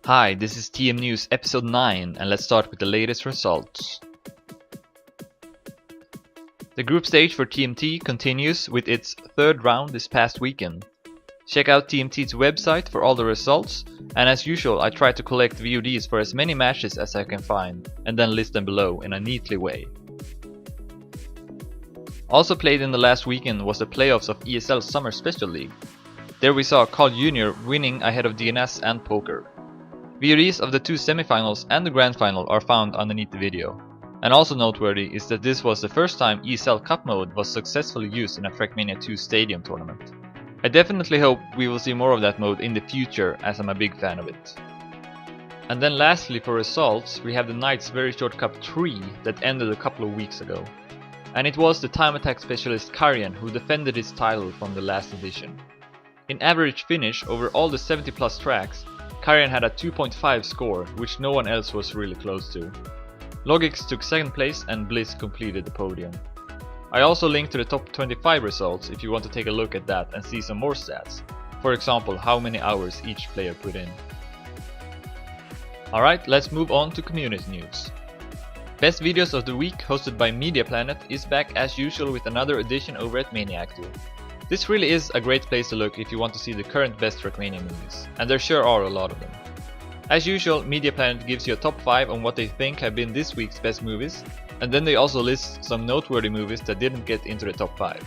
Hi, this is TM News episode 9 and let's start with the latest results. The group stage for TMT continues with its third round this past weekend. Check out TMT's website for all the results, and as usual I try to collect VODs for as many matches as I can find and then list them below in a neatly way. Also played in the last weekend was the playoffs of ESL Summer Special League. There we saw KarjeN winning ahead of DNS and Poker. VODs of the two semifinals and the grand final are found underneath the video. And also noteworthy is that this was the first time ESL Cup mode was successfully used in a Trackmania 2 stadium tournament. I definitely hope we will see more of that mode in the future, as I'm a big fan of it. And then lastly for results, we have the night's VeryShort Cup 3 that ended a couple of weeks ago. And it was the time attack specialist KarjeN who defended his title from the last edition. In average finish over all the 70 plus tracks, KarjeN had a 2.5 score, which no one else was really close to. Logix took second place and Bliss completed the podium. I also linked to the top 25 results if you want to take a look at that and see some more stats. For example, how many hours each player put in. Alright, let's move on to community news. Best Videos of the Week, hosted by Media Planet, is back as usual with another edition over at Maniactive. This really is a great place to look if you want to see the current best Trackmania movies, and there sure are a lot of them. As usual, Media Planet gives you a top 5 on what they think have been this week's best movies, and then they also list some noteworthy movies that didn't get into the top 5.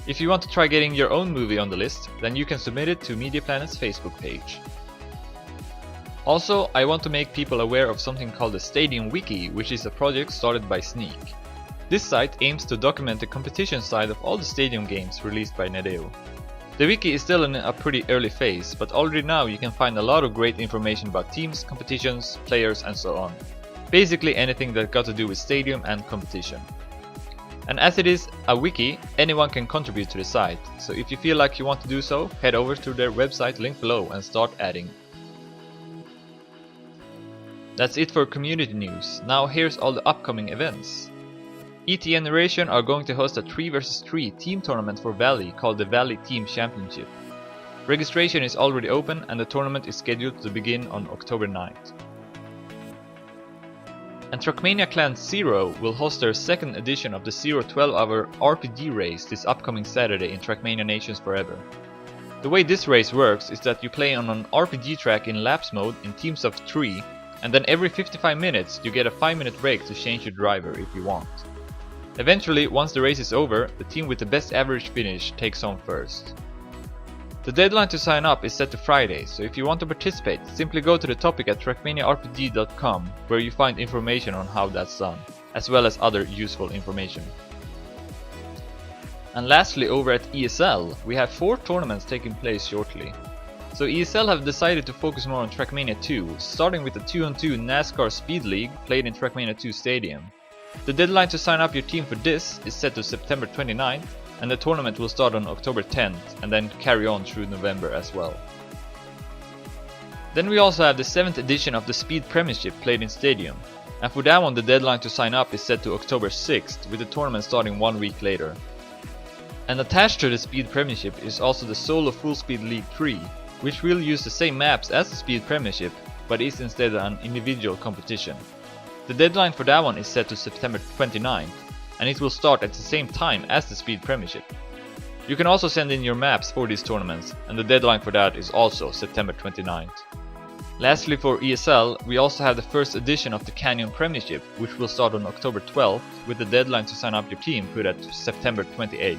If you want to try getting your own movie on the list, then you can submit it to Media Planet's Facebook page. Also, I want to make people aware of something called the Stadium Wiki, which is a project started by Sneak. This site aims to document the competition side of all the stadium games released by NEWS. The wiki is still in a pretty early phase, but already now you can find a lot of great information about teams, competitions, players and so on. Basically anything that got to do with stadium and competition. And as it is a wiki, anyone can contribute to the site, so if you feel like you want to do so, head over to their website linked below and start adding. That's it for community news. Now here's all the upcoming events. ET Generation are going to host a 3 vs 3 team tournament for Valley called the Valley Team Championship. Registration is already open and the tournament is scheduled to begin on October 9th. And Trackmania Clan 0 will host their second edition of the 0-12-hour RPG race this upcoming Saturday in Trackmania Nations Forever. The way this race works is that you play on an RPG track in laps mode in teams of 3, and then every 55 minutes you get a 5-minute break to change your driver if you want. Eventually, once the race is over, the team with the best average finish takes home first. The deadline to sign up is set to Friday, so if you want to participate, simply go to the topic at trackmaniarpg.com where you find information on how that's done, as well as other useful information. And lastly, over at ESL, we have 4 tournaments taking place shortly. So ESL have decided to focus more on Trackmania 2, starting with the 2-on-2 NASCAR Speed League played in Trackmania 2 Stadium. The deadline to sign up your team for this is set to September 29th, and the tournament will start on October 10th and then carry on through November as well. Then we also have the 7th edition of the Speed Premiership played in Stadium, and for that one the deadline to sign up is set to October 6th, with the tournament starting 1 week later. And attached to the Speed Premiership is also the Solo Full Speed League 3, which will use the same maps as the Speed Premiership, but is instead an individual competition. The deadline for that one is set to September 29th, and it will start at the same time as the Speed Premiership. You can also send in your maps for these tournaments, and the deadline for that is also September 29th. Lastly for ESL, we also have the first edition of the Canyon Premiership, which will start on October 12th, with the deadline to sign up your team put at September 28th.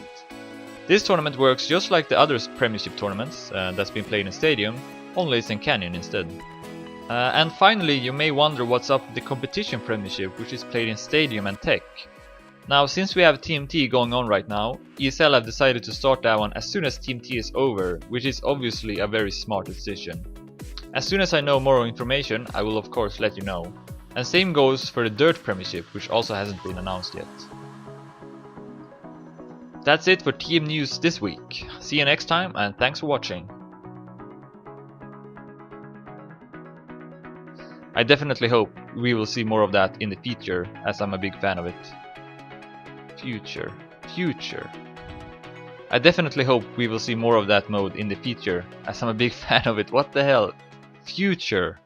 This tournament works just like the other Premiership tournaments that's been played in Stadium, only it's in Canyon instead. And finally, you may wonder what's up with the Competition Premiership, which is played in Stadium and Tech. Now, since we have TMT going on right now, ESL have decided to start that one as soon as TMT is over, which is obviously a very smart decision. As soon as I know more information, I will of course let you know. And same goes for the Dirt Premiership, which also hasn't been announced yet. That's it for TM News this week. See you next time and thanks for watching. I definitely hope we will see more of that in the future, as I'm a big fan of it. Future. I definitely hope we will see more of that mode in the future, as I'm a big fan of it. What the hell? future